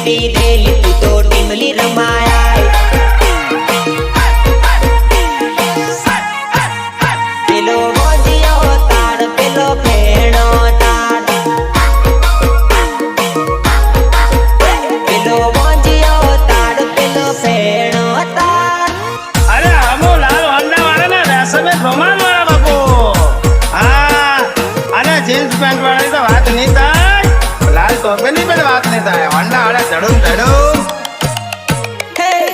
દીધેલી તું તો ટીમલી રમાયા પેલો મોજીયો તાર પેલો ભેણો તાર પેલો મોજીયો તાર પેલો ભેણો તાર અરે હમો લાલ હોન્ડા વાળા ને રેસમે રોમાન વાળા બાપુ હા અને જીન્સ પેન્ટ વાળી તો વાત નહીં થાય લાલ ટોપીની પણ વાત નહીં થાય હોન્ડા વાળા ચડું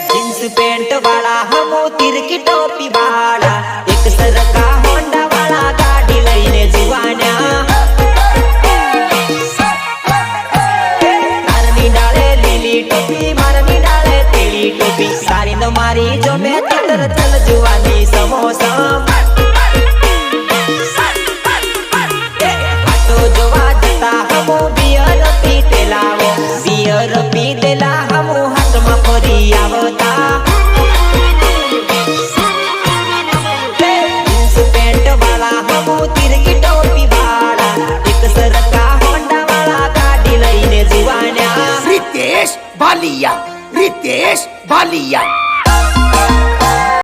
जींस पेंट वाला हमो तिरकी टोपी वाला एक सरका होंडा वाला गाड़ी लईने जुवान्या तारनी डाले લીલી ટોપી મારની डाले પીળી ટોપી સારી નો મારી જો મે ચિત્ર ચલ જુવાની સમોસા આટો જોવા જતા હમો બિયર પીતેલાવો બિયર પીતેલા હમો હાથમાં ફરી આવતા જીન્સ પેન્ટ વાળા હમો તિરકી ટોપી વાળા એક સરકા હોન્ડા વાળા ગાડી લઈને જુવાન્યા रितेश भालिया